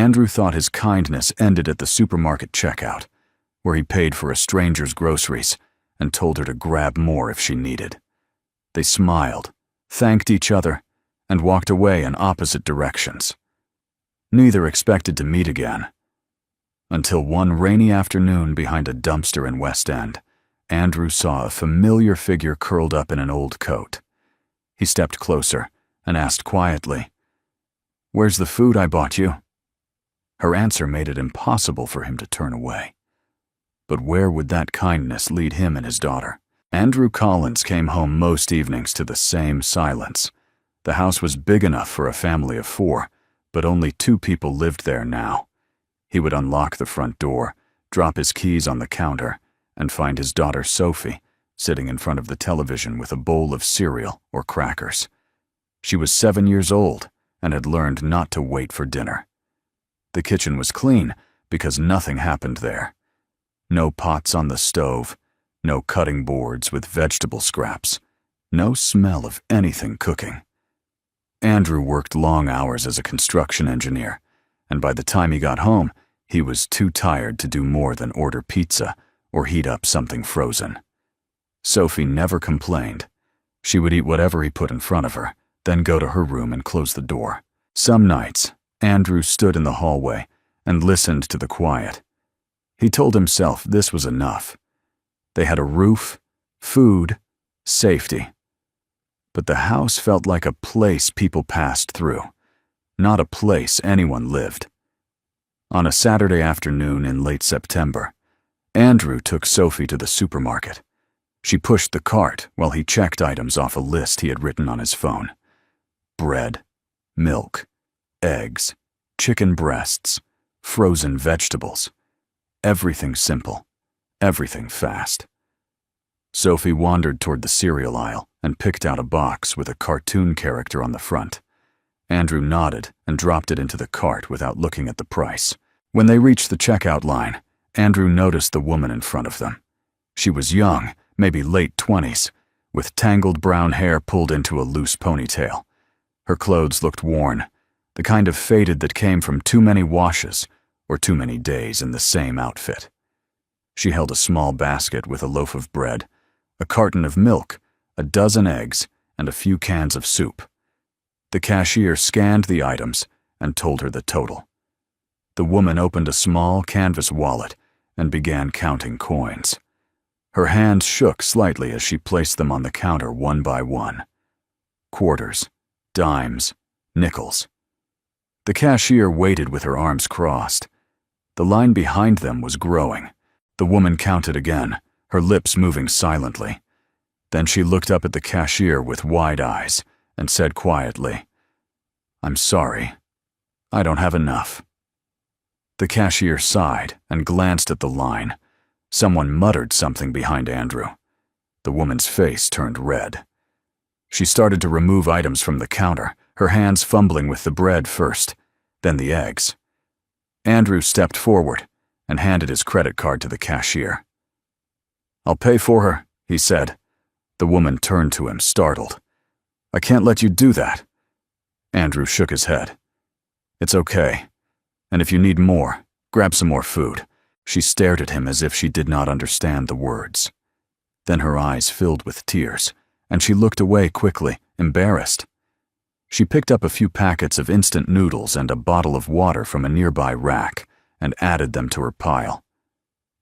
Andrew thought his kindness ended at the supermarket checkout, where he paid for a stranger's groceries and told her to grab more if she needed. They smiled, thanked each other, and walked away in opposite directions. Neither expected to meet again. Until one rainy afternoon behind a dumpster in West End, Andrew saw a familiar figure curled up in an old coat. He stepped closer and asked quietly, "Where's the food I bought you?" Her answer made it impossible for him to turn away. But where would that kindness lead him and his daughter? Andrew Collins came home most evenings to the same silence. The house was big enough for a family of 4, but only 2 people lived there now. He would unlock the front door, drop his keys on the counter, and find his daughter Sophie sitting in front of the television with a bowl of cereal or crackers. She was 7 years old and had learned not to wait for dinner. The kitchen was clean because nothing happened there. No pots on the stove, no cutting boards with vegetable scraps, no smell of anything cooking. Andrew worked long hours as a construction engineer, and by the time he got home, he was too tired to do more than order pizza or heat up something frozen. Sophie never complained. She would eat whatever he put in front of her, then go to her room and close the door. Some nights, Andrew stood in the hallway and listened to the quiet. He told himself this was enough. They had a roof, food, safety. But the house felt like a place people passed through, not a place anyone lived. On a Saturday afternoon in late September, Andrew took Sophie to the supermarket. She pushed the cart while he checked items off a list he had written on his phone. Bread, milk, eggs, chicken breasts, frozen vegetables. Everything simple, everything fast. Sophie wandered toward the cereal aisle and picked out a box with a cartoon character on the front. Andrew nodded and dropped it into the cart without looking at the price. When they reached the checkout line, Andrew noticed the woman in front of them. She was young, maybe late 20s, with tangled brown hair pulled into a loose ponytail. Her clothes looked worn, the kind of faded that came from too many washes or too many days in the same outfit. She held a small basket with a loaf of bread, a carton of milk, a dozen eggs, and a few cans of soup. The cashier scanned the items and told her the total. The woman opened a small canvas wallet and began counting coins. Her hands shook slightly as she placed them on the counter one by one. Quarters, dimes, nickels. The cashier waited with her arms crossed. The line behind them was growing. The woman counted again, her lips moving silently. Then she looked up at the cashier with wide eyes and said quietly, "I'm sorry. I don't have enough." The cashier sighed and glanced at the line. Someone muttered something behind Andrew. The woman's face turned red. She started to remove items from the counter, her hands fumbling with the bread first, then the eggs. Andrew stepped forward and handed his credit card to the cashier. "I'll pay for her," he said. The woman turned to him, startled. "I can't let you do that." Andrew shook his head. "It's okay. And if you need more, grab some more food." She stared at him as if she did not understand the words. Then her eyes filled with tears, and she looked away quickly, embarrassed. She picked up a few packets of instant noodles and a bottle of water from a nearby rack and added them to her pile.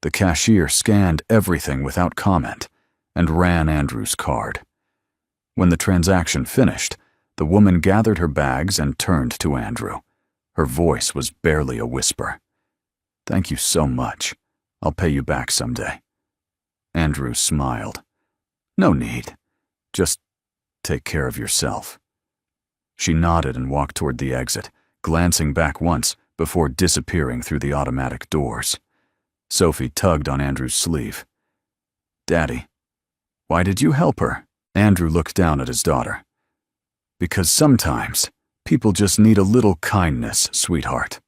The cashier scanned everything without comment and ran Andrew's card. When the transaction finished, the woman gathered her bags and turned to Andrew. Her voice was barely a whisper. "Thank you so much. I'll pay you back someday." Andrew smiled. "No need. Just take care of yourself." She nodded and walked toward the exit, glancing back once before disappearing through the automatic doors. Sophie tugged on Andrew's sleeve. "Daddy, why did you help her?" Andrew looked down at his daughter. "Because sometimes people just need a little kindness, sweetheart."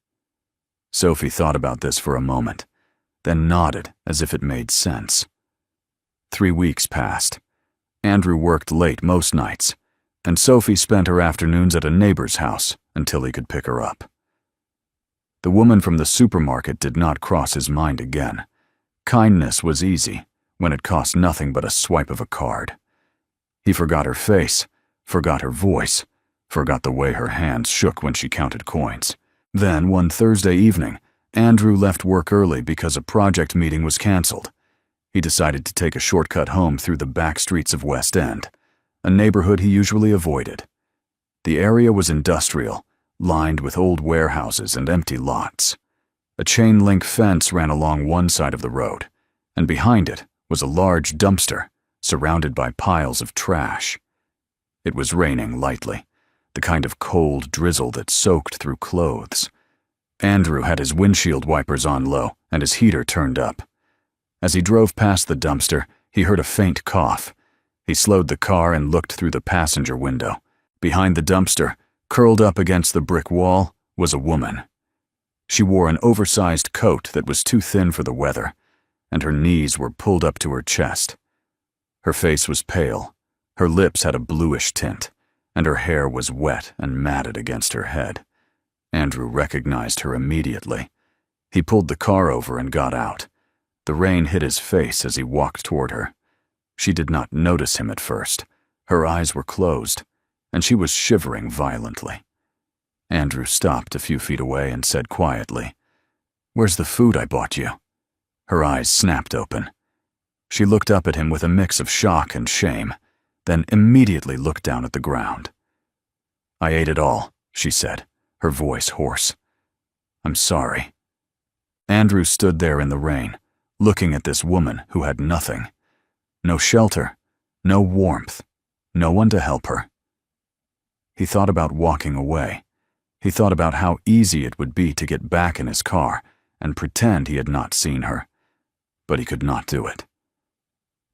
Sophie thought about this for a moment, then nodded as if it made sense. 3 weeks passed. Andrew worked late most nights, and Sophie spent her afternoons at a neighbor's house until he could pick her up. The woman from the supermarket did not cross his mind again. Kindness was easy when it cost nothing but a swipe of a card. He forgot her face, forgot her voice, forgot the way her hands shook when she counted coins. Then, one Thursday evening, Andrew left work early because a project meeting was canceled. He decided to take a shortcut home through the back streets of West End, a neighborhood he usually avoided. The area was industrial, lined with old warehouses and empty lots. A chain-link fence ran along one side of the road, and behind it was a large dumpster surrounded by piles of trash. It was raining lightly, the kind of cold drizzle that soaked through clothes. Andrew had his windshield wipers on low and his heater turned up. As he drove past the dumpster, he heard a faint cough. He slowed the car and looked through the passenger window. Behind the dumpster, curled up against the brick wall, was a woman. She wore an oversized coat that was too thin for the weather, and her knees were pulled up to her chest. Her face was pale, her lips had a bluish tint, and her hair was wet and matted against her head. Andrew recognized her immediately. He pulled the car over and got out. The rain hit his face as he walked toward her. She did not notice him at first. Her eyes were closed, and she was shivering violently. Andrew stopped a few feet away and said quietly, "Where's the food I bought you?" Her eyes snapped open. She looked up at him with a mix of shock and shame, then immediately looked down at the ground. "I ate it all," she said, her voice hoarse. "I'm sorry." Andrew stood there in the rain, looking at this woman who had nothing. No shelter, no warmth, no one to help her. He thought about walking away. He thought about how easy it would be to get back in his car and pretend he had not seen her. But he could not do it.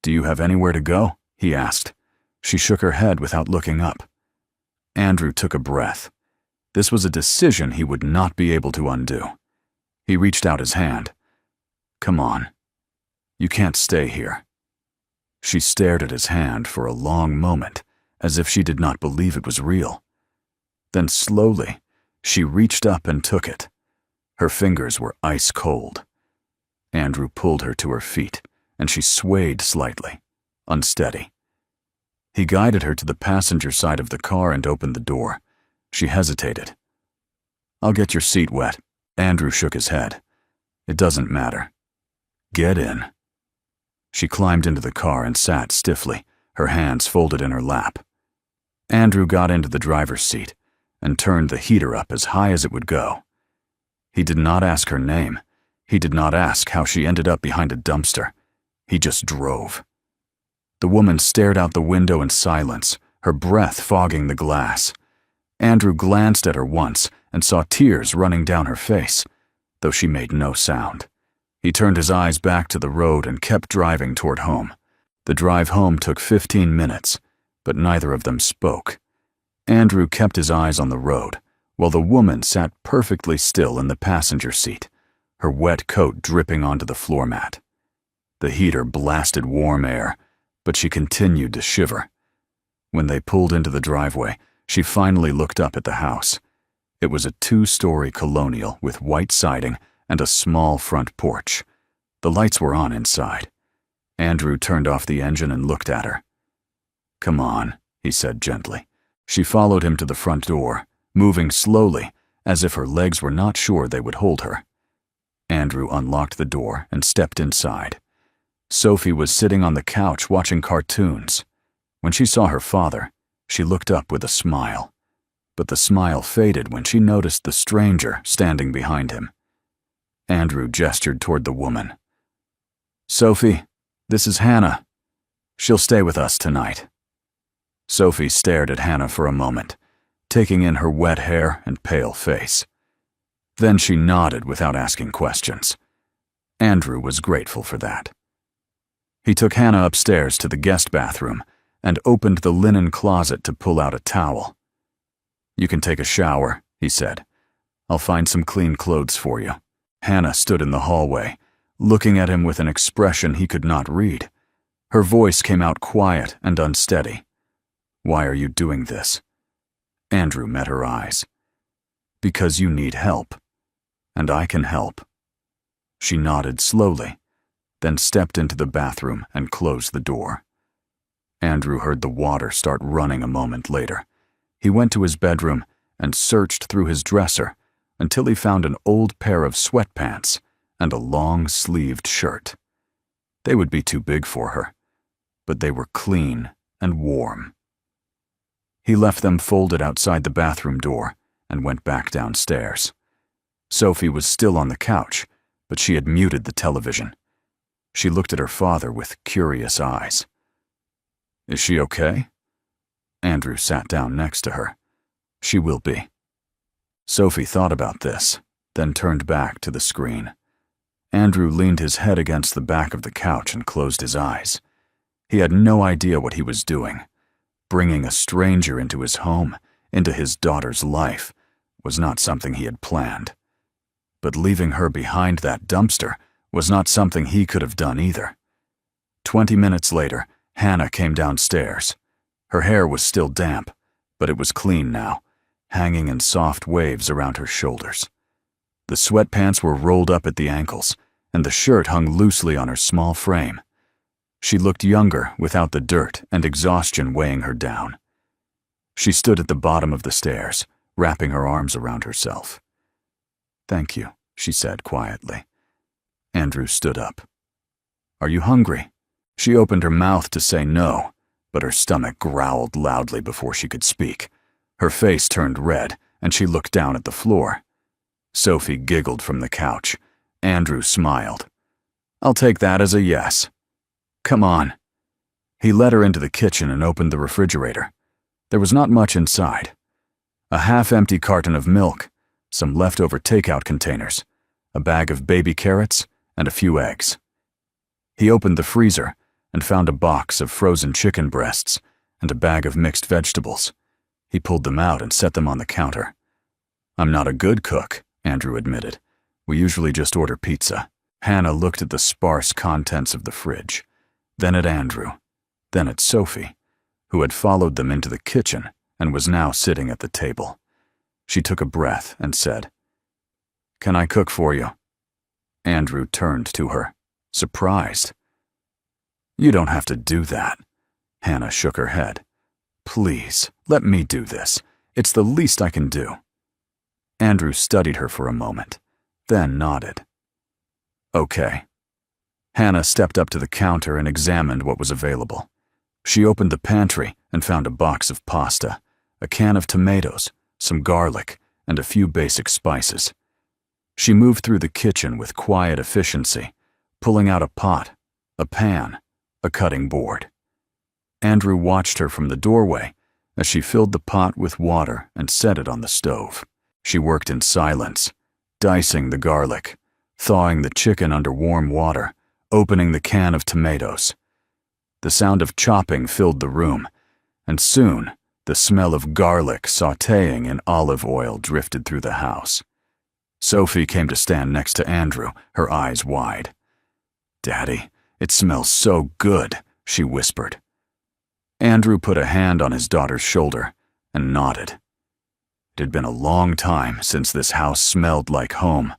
"Do you have anywhere to go?" he asked. She shook her head without looking up. Andrew took a breath. This was a decision he would not be able to undo. He reached out his hand. "Come on. You can't stay here." She stared at his hand for a long moment, as if she did not believe it was real. Then slowly, she reached up and took it. Her fingers were ice cold. Andrew pulled her to her feet, and she swayed slightly, unsteady. He guided her to the passenger side of the car and opened the door. She hesitated. "I'll get your seat wet." Andrew shook his head. "It doesn't matter. Get in." She climbed into the car and sat stiffly, her hands folded in her lap. Andrew got into the driver's seat and turned the heater up as high as it would go. He did not ask her name. He did not ask how she ended up behind a dumpster. He just drove. The woman stared out the window in silence, her breath fogging the glass. Andrew glanced at her once and saw tears running down her face, though she made no sound. He turned his eyes back to the road and kept driving toward home. The drive home took 15 minutes, but neither of them spoke. Andrew kept his eyes on the road, while the woman sat perfectly still in the passenger seat, her wet coat dripping onto the floor mat. The heater blasted warm air, but she continued to shiver. When they pulled into the driveway, she finally looked up at the house. It was a 2-story colonial with white siding and a small front porch. The lights were on inside. Andrew turned off the engine and looked at her. "Come on," he said gently. She followed him to the front door, moving slowly, as if her legs were not sure they would hold her. Andrew unlocked the door and stepped inside. Sophie was sitting on the couch watching cartoons. When she saw her father, she looked up with a smile. But the smile faded when she noticed the stranger standing behind him. Andrew gestured toward the woman. "Sophie, this is Hannah. She'll stay with us tonight." Sophie stared at Hannah for a moment, taking in her wet hair and pale face. Then she nodded without asking questions. Andrew was grateful for that. He took Hannah upstairs to the guest bathroom and opened the linen closet to pull out a towel. "You can take a shower," he said. "I'll find some clean clothes for you." Hannah stood in the hallway, looking at him with an expression he could not read. Her voice came out quiet and unsteady. "Why are you doing this?" Andrew met her eyes. "Because you need help." and I can help." She nodded slowly, then stepped into the bathroom and closed the door. Andrew heard the water start running a moment later. He went to his bedroom and searched through his dresser until he found an old pair of sweatpants and a long-sleeved shirt. They would be too big for her, but they were clean and warm. He left them folded outside the bathroom door and went back downstairs. Sophie was still on the couch, but she had muted the television. She looked at her father with curious eyes. "Is she okay?" Andrew sat down next to her. "She will be." Sophie thought about this, then turned back to the screen. Andrew leaned his head against the back of the couch and closed his eyes. He had no idea what he was doing. Bringing a stranger into his home, into his daughter's life, was not something he had planned. But leaving her behind that dumpster was not something he could have done either. 20 minutes later, Hannah came downstairs. Her hair was still damp, but it was clean now, hanging in soft waves around her shoulders. The sweatpants were rolled up at the ankles, and the shirt hung loosely on her small frame. She looked younger without the dirt and exhaustion weighing her down. She stood at the bottom of the stairs, wrapping her arms around herself. "Thank you," she said quietly. Andrew stood up. "Are you hungry?" She opened her mouth to say no, but her stomach growled loudly before she could speak. Her face turned red, and she looked down at the floor. Sophie giggled from the couch. Andrew smiled. "I'll take that as a yes. Come on." He led her into the kitchen and opened the refrigerator. There was not much inside. A half-empty carton of milk, some leftover takeout containers, a bag of baby carrots, and a few eggs. He opened the freezer and found a box of frozen chicken breasts and a bag of mixed vegetables. He pulled them out and set them on the counter. "I'm not a good cook," Andrew admitted. "We usually just order pizza." Hannah looked at the sparse contents of the fridge, then at Andrew, then at Sophie, who had followed them into the kitchen and was now sitting at the table. She took a breath and said, "Can I cook for you?" Andrew turned to her, surprised. "You don't have to do that." Hannah shook her head. "Please, let me do this. It's the least I can do." Andrew studied her for a moment, then nodded. "Okay." Hannah stepped up to the counter and examined what was available. She opened the pantry and found a box of pasta, a can of tomatoes, some garlic, and a few basic spices. She moved through the kitchen with quiet efficiency, pulling out a pot, a pan, a cutting board. Andrew watched her from the doorway as she filled the pot with water and set it on the stove. She worked in silence, dicing the garlic, thawing the chicken under warm water, opening the can of tomatoes. The sound of chopping filled the room, and soon the smell of garlic sautéing in olive oil drifted through the house. Sophie came to stand next to Andrew, her eyes wide. "Daddy, it smells so good," she whispered. Andrew put a hand on his daughter's shoulder and nodded. It had been a long time since this house smelled like home,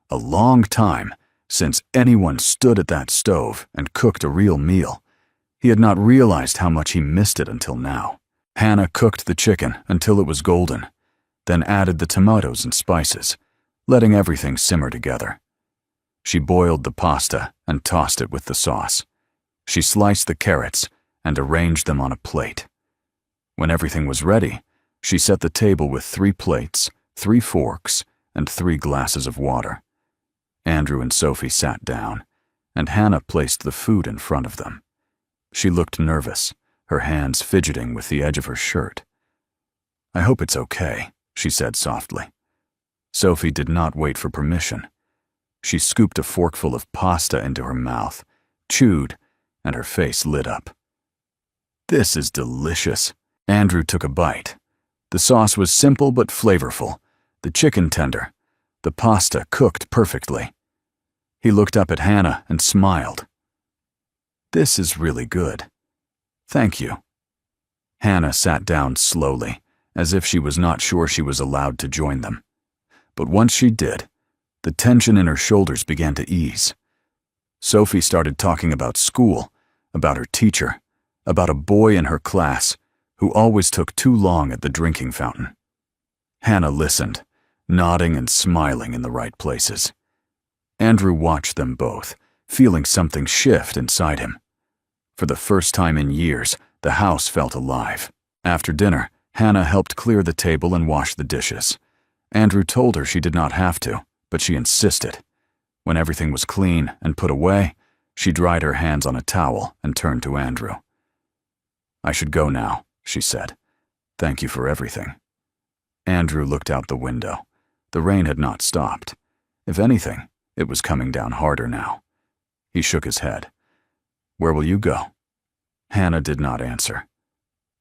a long time since anyone stood at that stove and cooked a real meal. He had not realized how much he missed it until now. Hannah cooked the chicken until it was golden, then added the tomatoes and spices, letting everything simmer together. She boiled the pasta and tossed it with the sauce. She sliced the carrots and arranged them on a plate. When everything was ready, she set the table with 3 plates, 3 forks, and 3 glasses of water. Andrew and Sophie sat down, and Hannah placed the food in front of them. She looked nervous, her hands fidgeting with the edge of her shirt. "I hope it's okay," she said softly. Sophie did not wait for permission. She scooped a forkful of pasta into her mouth, chewed, and her face lit up. "This is delicious." Andrew took a bite. The sauce was simple but flavorful, the chicken tender, the pasta cooked perfectly. He looked up at Hannah and smiled. "This is really good. Thank you." Hannah sat down slowly, as if she was not sure she was allowed to join them. But once she did, The tension in her shoulders began to ease. Sophie started talking about school, about her teacher, about a boy in her class who always took too long at the drinking fountain. Hannah listened, nodding and smiling in the right places. Andrew watched them both, feeling something shift inside him. For the first time in years, the house felt alive. After dinner, Hannah helped clear the table and wash the dishes. Andrew told her she did not have to, but she insisted. When everything was clean and put away, she dried her hands on a towel and turned to Andrew. "I should go now," she said. "Thank you for everything." Andrew looked out the window. The rain had not stopped. If anything, it was coming down harder now. He shook his head. "Where will you go?" Hannah did not answer.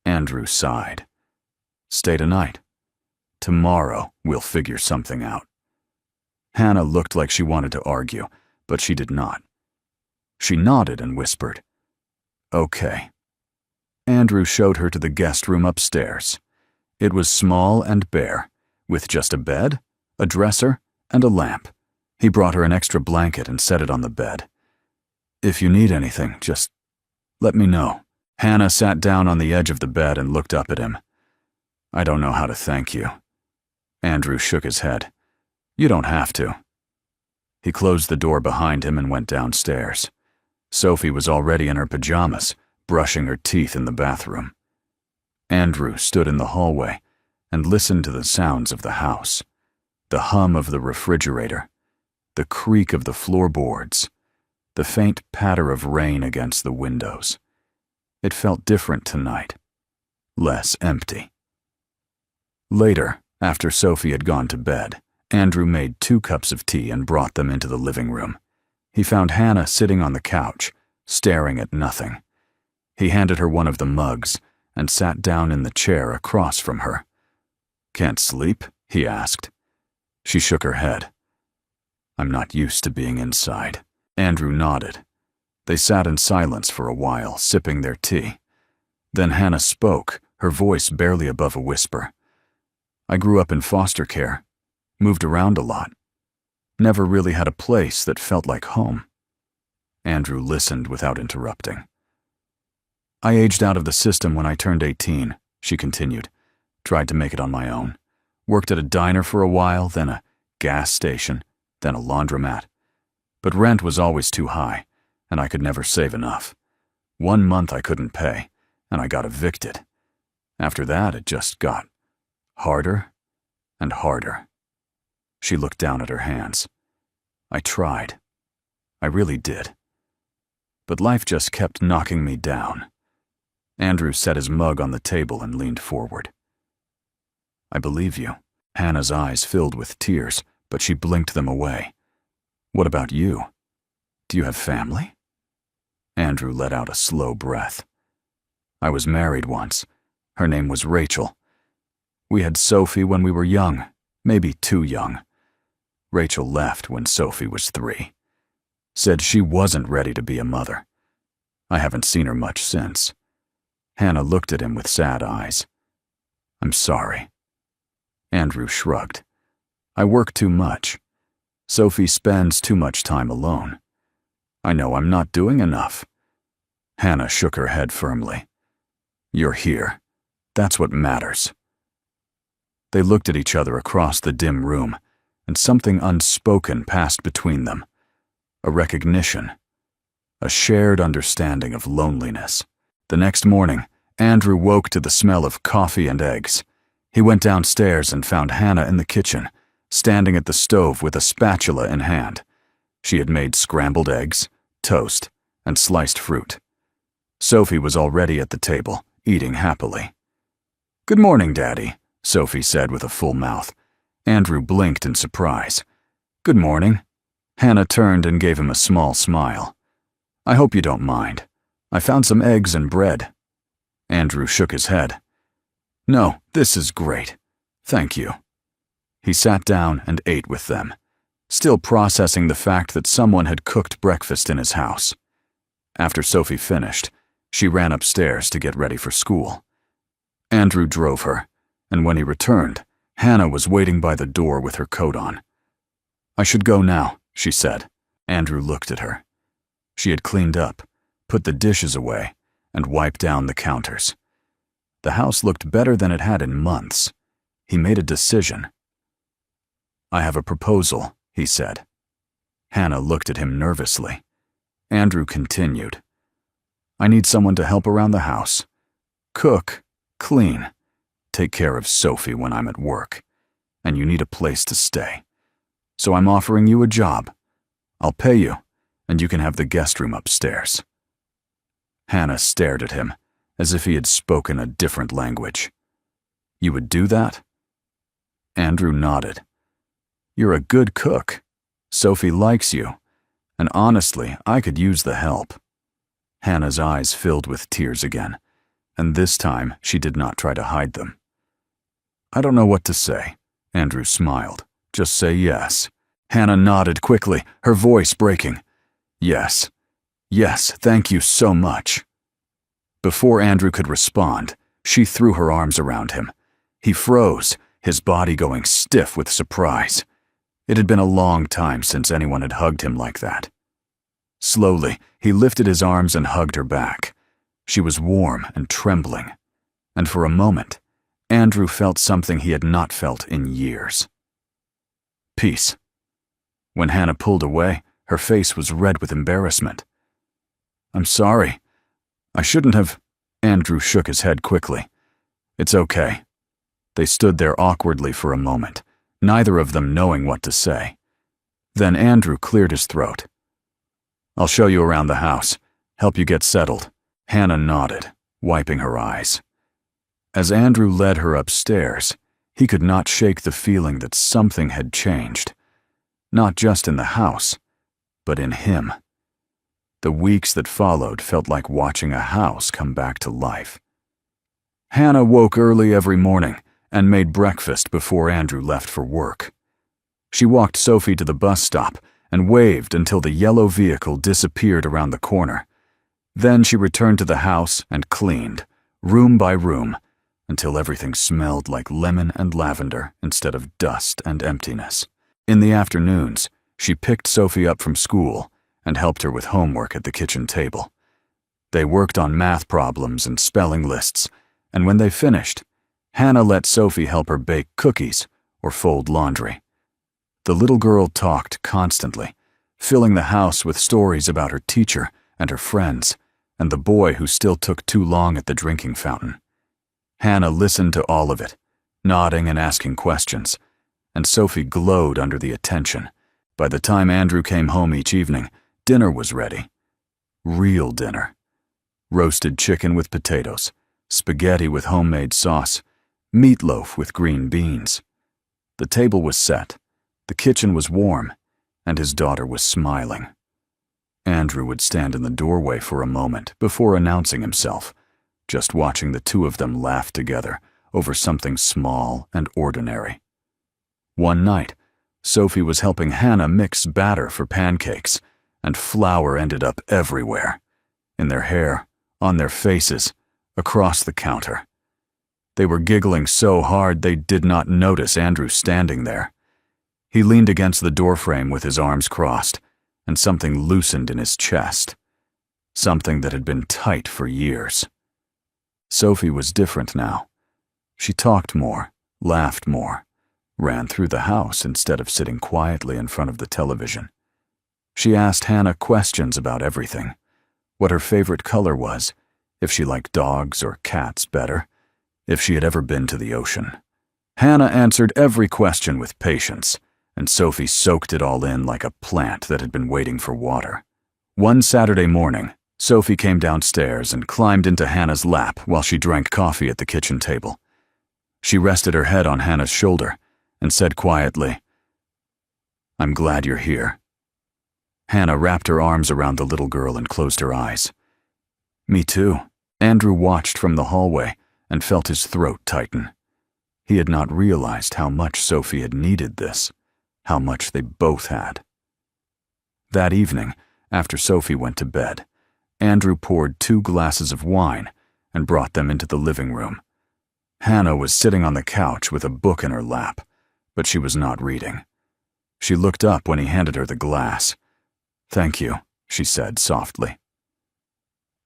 Andrew sighed. "Stay tonight. Tomorrow we'll figure something out." Hannah looked like she wanted to argue, but she did not. She nodded and whispered, "Okay." Andrew showed her to the guest room upstairs. It was small and bare, with just a bed, a dresser, and a lamp. He brought her an extra blanket and set it on the bed. "If you need anything, just let me know." Hannah sat down on the edge of the bed and looked up at him. "I don't know how to thank you." Andrew shook his head. "You don't have to." He closed the door behind him and went downstairs. Sophie was already in her pajamas, brushing her teeth in the bathroom. Andrew stood in the hallway and listened to the sounds of the house, the hum of the refrigerator, the creak of the floorboards, the faint patter of rain against the windows. It felt different tonight, less empty. Later, after Sophie had gone to bed, Andrew made 2 cups of tea and brought them into the living room. He found Hannah sitting on the couch, staring at nothing. He handed her one of the mugs and sat down in the chair across from her. "Can't sleep?" he asked. She shook her head. "I'm not used to being inside." Andrew nodded. They sat in silence for a while, sipping their tea. Then Hannah spoke, her voice barely above a whisper. "I grew up in foster care, moved around a lot. Never really had a place that felt like home." Andrew listened without interrupting. "I aged out of the system when I turned 18, she continued. Tried to make it on my own. Worked at a diner for a while, then a gas station, then a laundromat. But rent was always too high, and I could never save enough. 1 month I couldn't pay, and I got evicted. After that, it just got harder and harder." She looked down at her hands. "I tried. I really did. But life just kept knocking me down." Andrew set his mug on the table and leaned forward. "I believe you." Hannah's eyes filled with tears, but she blinked them away. "What about you? Do you have family?" Andrew let out a slow breath. "I was married once. Her name was Rachel. We had Sophie when we were young, maybe too young. Rachel left when Sophie was 3. Said she wasn't ready to be a mother. I haven't seen her much since." Hannah looked at him with sad eyes. "I'm sorry." Andrew shrugged. "I work too much. Sophie spends too much time alone. I know I'm not doing enough." Hannah shook her head firmly. "You're here. That's what matters." They looked at each other across the dim room, and something unspoken passed between them. A recognition. A shared understanding of loneliness. The next morning, Andrew woke to the smell of coffee and eggs. He went downstairs and found Hannah in the kitchen, standing at the stove with a spatula in hand. She had made scrambled eggs, toast, and sliced fruit. Sophie was already at the table, eating happily. "Good morning, Daddy," Sophie said with a full mouth. Andrew blinked in surprise. "Good morning." Hannah turned and gave him a small smile. "I hope you don't mind. I found some eggs and bread." Andrew shook his head. "No, this is great. Thank you." He sat down and ate with them, still processing the fact that someone had cooked breakfast in his house. After Sophie finished, she ran upstairs to get ready for school. Andrew drove her, and when he returned, Hannah was waiting by the door with her coat on. "I should go now," she said. Andrew looked at her. She had cleaned up, put the dishes away, and wiped down the counters. The house looked better than it had in months. He made a decision. "I have a proposal," he said. Hannah looked at him nervously. Andrew continued. "I need someone to help around the house. Cook, clean, take care of Sophie when I'm at work. And you need a place to stay. So I'm offering you a job. I'll pay you, and you can have the guest room upstairs." Hannah stared at him, as if he had spoken a different language. "You would do that?" Andrew nodded. "You're a good cook. Sophie likes you, and honestly, I could use the help." Hannah's eyes filled with tears again, and this time she did not try to hide them. "I don't know what to say," Andrew smiled. "Just say yes." Hannah nodded quickly, her voice breaking. "Yes. Yes, thank you so much." Before Andrew could respond, she threw her arms around him. He froze, his body going stiff with surprise. It had been a long time since anyone had hugged him like that. Slowly, he lifted his arms and hugged her back. She was warm and trembling, and for a moment, Andrew felt something he had not felt in years. Peace. When Hannah pulled away, her face was red with embarrassment. "I'm sorry. I shouldn't have." Andrew shook his head quickly. "It's okay." They stood there awkwardly for a moment, neither of them knowing what to say. Then Andrew cleared his throat. "I'll show you around the house, help you get settled." Hannah nodded, wiping her eyes. As Andrew led her upstairs, he could not shake the feeling that something had changed. Not just in the house, but in him. The weeks that followed felt like watching a house come back to life. Hannah woke early every morning and made breakfast before Andrew left for work. She walked Sophie to the bus stop and waved until the yellow vehicle disappeared around the corner. Then she returned to the house and cleaned, room by room, until everything smelled like lemon and lavender instead of dust and emptiness. In the afternoons, she picked Sophie up from school and helped her with homework at the kitchen table. They worked on math problems and spelling lists, and when they finished, Hannah let Sophie help her bake cookies or fold laundry. The little girl talked constantly, filling the house with stories about her teacher and her friends, and the boy who still took too long at the drinking fountain. Hannah listened to all of it, nodding and asking questions, and Sophie glowed under the attention. By the time Andrew came home each evening, dinner was ready. Real dinner. Roasted chicken with potatoes, spaghetti with homemade sauce, meatloaf with green beans. The table was set, the kitchen was warm, and his daughter was smiling. Andrew would stand in the doorway for a moment before announcing himself, just watching the two of them laugh together over something small and ordinary. One night, Sophie was helping Hannah mix batter for pancakes, and flour ended up everywhere, in their hair, on their faces, across the counter. They were giggling so hard they did not notice Andrew standing there. He leaned against the doorframe with his arms crossed, and something loosened in his chest, something that had been tight for years. Sophie was different now. She talked more, laughed more, ran through the house instead of sitting quietly in front of the television. She asked Hannah questions about everything, what her favorite color was, if she liked dogs or cats better, if she had ever been to the ocean. Hannah answered every question with patience, and Sophie soaked it all in like a plant that had been waiting for water. One Saturday morning, Sophie came downstairs and climbed into Hannah's lap while she drank coffee at the kitchen table. She rested her head on Hannah's shoulder and said quietly, "I'm glad you're here." Hannah wrapped her arms around the little girl and closed her eyes. "Me too." Andrew watched from the hallway and felt his throat tighten. He had not realized how much Sophie had needed this, how much they both had. That evening, after Sophie went to bed, Andrew poured 2 glasses of wine and brought them into the living room. Hannah was sitting on the couch with a book in her lap, but she was not reading. She looked up when he handed her the glass. "Thank you," she said softly.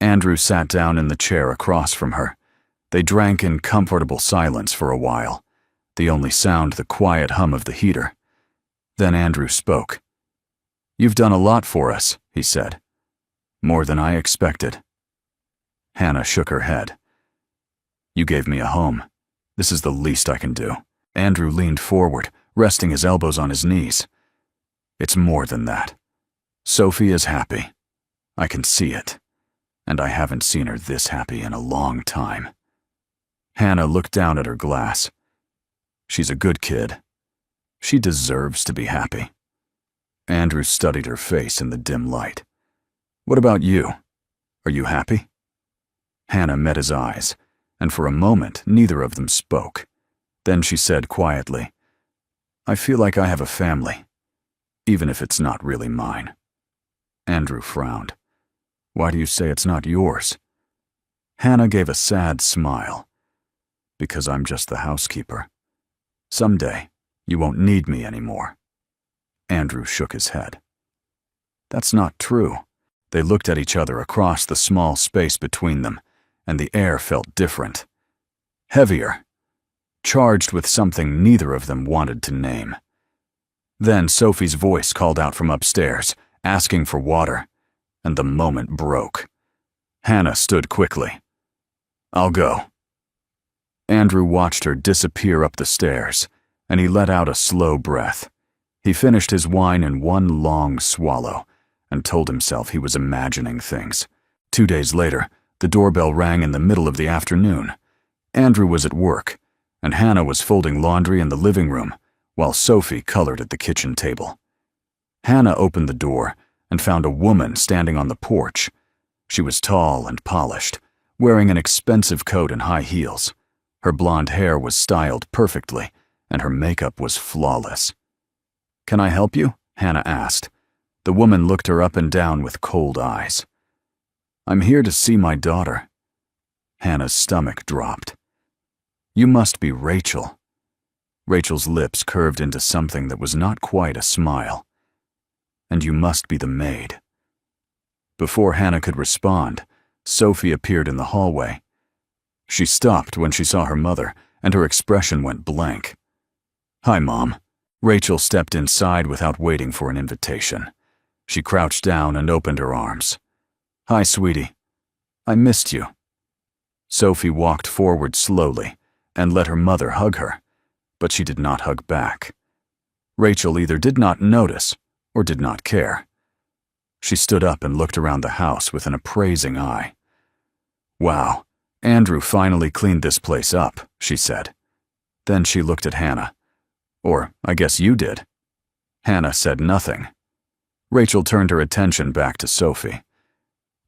Andrew sat down in the chair across from her. They drank in comfortable silence for a while, the only sound the quiet hum of the heater. Then Andrew spoke. "You've done a lot for us," he said. "More than I expected." Hannah shook her head. "You gave me a home. This is the least I can do." Andrew leaned forward, resting his elbows on his knees. "It's more than that. Sophie is happy. I can see it. And I haven't seen her this happy in a long time." Hannah looked down at her glass. "She's a good kid. She deserves to be happy." Andrew studied her face in the dim light. "What about you? Are you happy?" Hannah met his eyes, and for a moment neither of them spoke. Then she said quietly, "I feel like I have a family, even if it's not really mine." Andrew frowned. "Why do you say it's not yours?" Hannah gave a sad smile. "Because I'm just the housekeeper. Someday, you won't need me anymore." Andrew shook his head. "That's not true." They looked at each other across the small space between them, and the air felt different. Heavier. Charged with something neither of them wanted to name. Then Sophie's voice called out from upstairs, asking for water, and the moment broke. Hannah stood quickly. "I'll go." Andrew watched her disappear up the stairs, and he let out a slow breath. He finished his wine in one long swallow, and told himself he was imagining things. 2 days later, the doorbell rang in the middle of the afternoon. Andrew was at work, and Hannah was folding laundry in the living room, while Sophie colored at the kitchen table. Hannah opened the door and found a woman standing on the porch. She was tall and polished, wearing an expensive coat and high heels. Her blonde hair was styled perfectly, and her makeup was flawless. "Can I help you?" Hannah asked. The woman looked her up and down with cold eyes. "I'm here to see my daughter." Hannah's stomach dropped. "You must be Rachel." Rachel's lips curved into something that was not quite a smile. "And you must be the maid." Before Hannah could respond, Sophie appeared in the hallway. She stopped when she saw her mother, and her expression went blank. "Hi, Mom." Rachel stepped inside without waiting for an invitation. She crouched down and opened her arms. "Hi, sweetie. I missed you." Sophie walked forward slowly and let her mother hug her, but she did not hug back. Rachel either did not notice or did not care. She stood up and looked around the house with an appraising eye. "Wow, Andrew finally cleaned this place up," she said. Then she looked at Hannah. "Or, I guess you did." Hannah said nothing. Rachel turned her attention back to Sophie.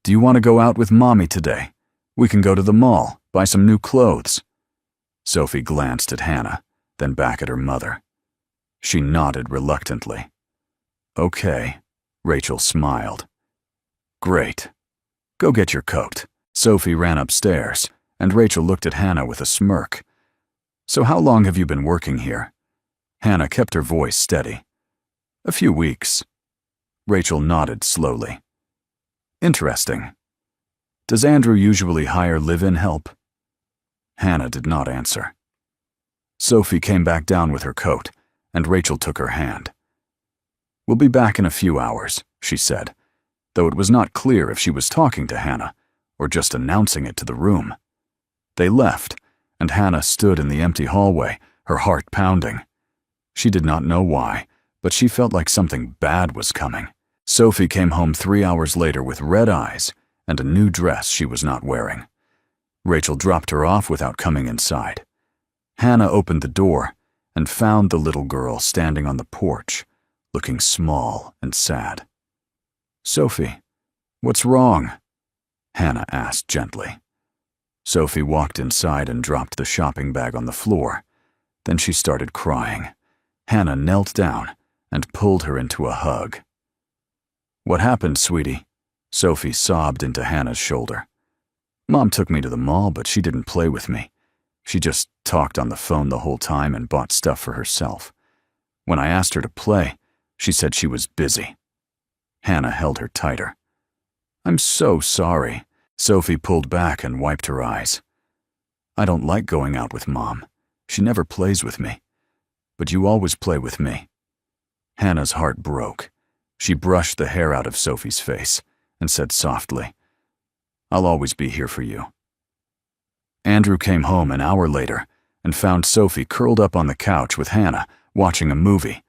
"Do you want to go out with Mommy today? We can go to the mall, buy some new clothes." Sophie glanced at Hannah, then back at her mother. She nodded reluctantly. "Okay," Rachel smiled. "Great. Go get your coat." Sophie ran upstairs, and Rachel looked at Hannah with a smirk. "So how long have you been working here?" Hannah kept her voice steady. "A few weeks." Rachel nodded slowly. "Interesting. Does Andrew usually hire live-in help?" Hannah did not answer. Sophie came back down with her coat, and Rachel took her hand. "We'll be back in a few hours," she said, though it was not clear if she was talking to Hannah or just announcing it to the room. They left, and Hannah stood in the empty hallway, her heart pounding. She did not know why, but she felt like something bad was coming. Sophie came home 3 hours later with red eyes and a new dress she was not wearing. Rachel dropped her off without coming inside. Hannah opened the door and found the little girl standing on the porch, looking small and sad. "Sophie, what's wrong?" Hannah asked gently. Sophie walked inside and dropped the shopping bag on the floor. Then she started crying. Hannah knelt down and pulled her into a hug. "What happened, sweetie?" Sophie sobbed into Hannah's shoulder. "Mom took me to the mall, but she didn't play with me. She just talked on the phone the whole time and bought stuff for herself. When I asked her to play, She said she was busy. Hannah held her tighter. I'm so sorry. Sophie pulled back and wiped her eyes. I don't like going out with Mom. She never plays with me. But you always play with me. Hannah's heart broke. She brushed the hair out of Sophie's face and said softly, I'll always be here for you. Andrew came home an hour later and found Sophie curled up on the couch with Hannah, watching a movie.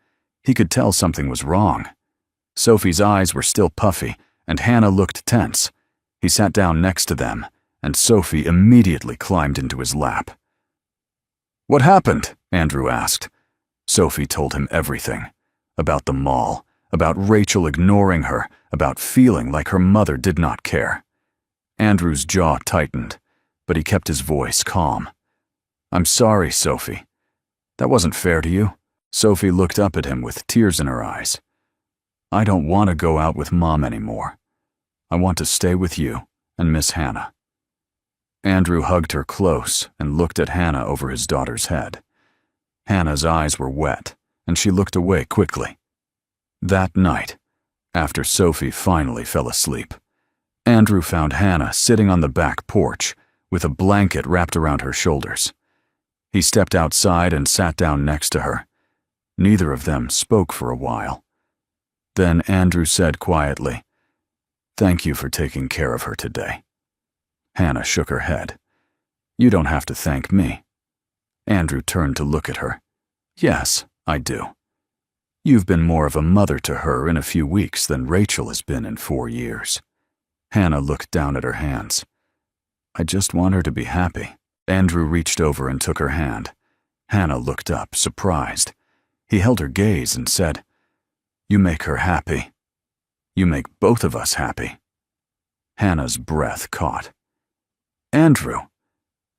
He could tell something was wrong. Sophie's eyes were still puffy, and Hannah looked tense. He sat down next to them, and Sophie immediately climbed into his lap. What happened? Andrew asked. Sophie told him everything. About the mall, about Rachel ignoring her, about feeling like her mother did not care. Andrew's jaw tightened, but he kept his voice calm. I'm sorry, Sophie. That wasn't fair to you. Sophie looked up at him with tears in her eyes. I don't want to go out with Mom anymore. I want to stay with you and Miss Hannah. Andrew hugged her close and looked at Hannah over his daughter's head. Hannah's eyes were wet, and she looked away quickly. That night, after Sophie finally fell asleep, Andrew found Hannah sitting on the back porch with a blanket wrapped around her shoulders. He stepped outside and sat down next to her. Neither of them spoke for a while. Then Andrew said quietly, Thank you for taking care of her today. Hannah shook her head. You don't have to thank me. Andrew turned to look at her. Yes, I do. You've been more of a mother to her in a few weeks than Rachel has been in 4 years. Hannah looked down at her hands. I just want her to be happy. Andrew reached over and took her hand. Hannah looked up, surprised. He held her gaze and said, You make her happy. You make both of us happy. Hannah's breath caught. Andrew.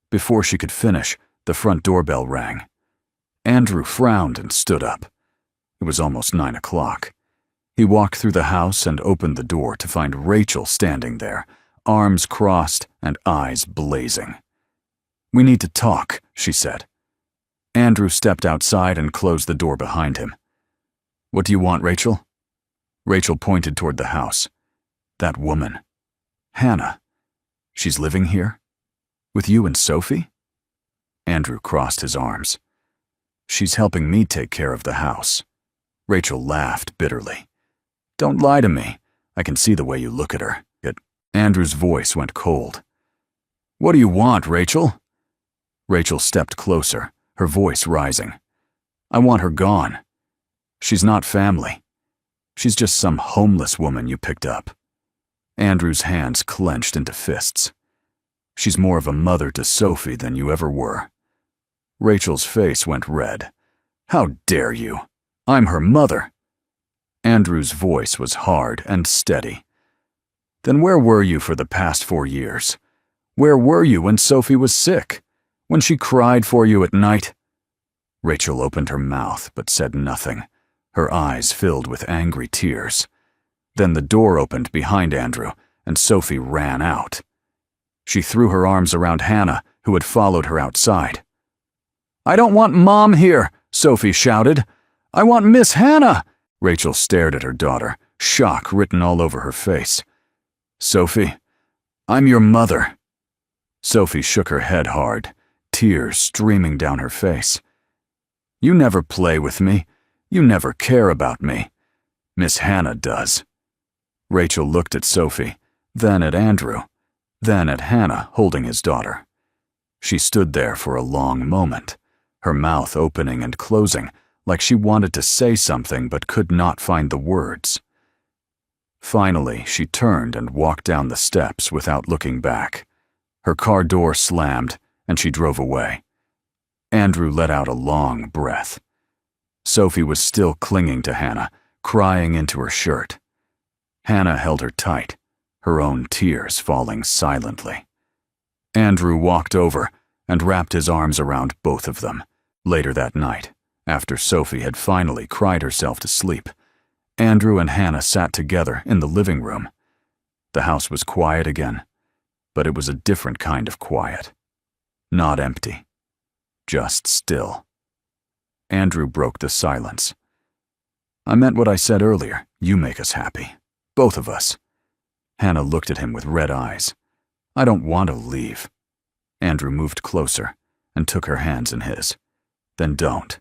Before she could finish, the front doorbell rang. Andrew frowned and stood up. It was almost 9 o'clock. He walked through the house and opened the door to find Rachel standing there, arms crossed and eyes blazing. We need to talk, she said. Andrew stepped outside and closed the door behind him. What do you want, Rachel? Rachel pointed toward the house. That woman. Hannah. She's living here? With you and Sophie? Andrew crossed his arms. She's helping me take care of the house. Rachel laughed bitterly. Don't lie to me. I can see the way you look at her. Andrew's voice went cold. What do you want, Rachel? Rachel stepped closer, her voice rising. I want her gone. She's not family. She's just some homeless woman you picked up. Andrew's hands clenched into fists. She's more of a mother to Sophie than you ever were. Rachel's face went red. How dare you? I'm her mother. Andrew's voice was hard and steady. Then where were you for the past 4 years? Where were you when Sophie was sick? When she cried for you at night? Rachel opened her mouth but said nothing, her eyes filled with angry tears. Then the door opened behind Andrew, and Sophie ran out. She threw her arms around Hannah, who had followed her outside. I don't want Mom here, Sophie shouted. I want Miss Hannah. Rachel stared at her daughter, shock written all over her face. Sophie, I'm your mother. Sophie shook her head hard, tears streaming down her face. You never play with me. You never care about me. Miss Hannah does. Rachel looked at Sophie, then at Andrew, then at Hannah holding his daughter. She stood there for a long moment, her mouth opening and closing like she wanted to say something but could not find the words. Finally, she turned and walked down the steps without looking back. Her car door slammed, and she drove away. Andrew let out a long breath. Sophie was still clinging to Hannah, crying into her shirt. Hannah held her tight, her own tears falling silently. Andrew walked over and wrapped his arms around both of them. Later that night, after Sophie had finally cried herself to sleep, Andrew and Hannah sat together in the living room. The house was quiet again, but it was a different kind of quiet. Not empty, just still. Andrew broke the silence. I meant what I said earlier. You make us happy. Both of us. Hannah looked at him with red eyes. I don't want to leave. Andrew moved closer and took her hands in his. Then don't.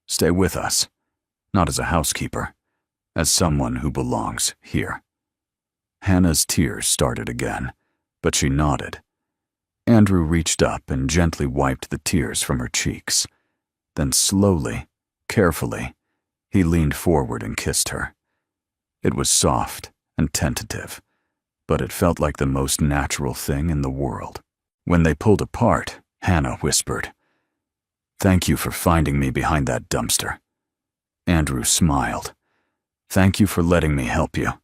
Stay with us. Not as a housekeeper. As someone who belongs here. Hannah's tears started again, but she nodded. Andrew reached up and gently wiped the tears from her cheeks. Then slowly, carefully, he leaned forward and kissed her. It was soft and tentative, but it felt like the most natural thing in the world. When they pulled apart, Hannah whispered, "Thank you for finding me behind that dumpster." Andrew smiled. "Thank you for letting me help you."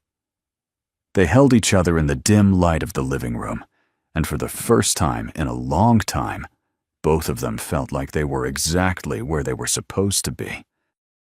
They held each other in the dim light of the living room, and for the first time in a long time, both of them felt like they were exactly where they were supposed to be.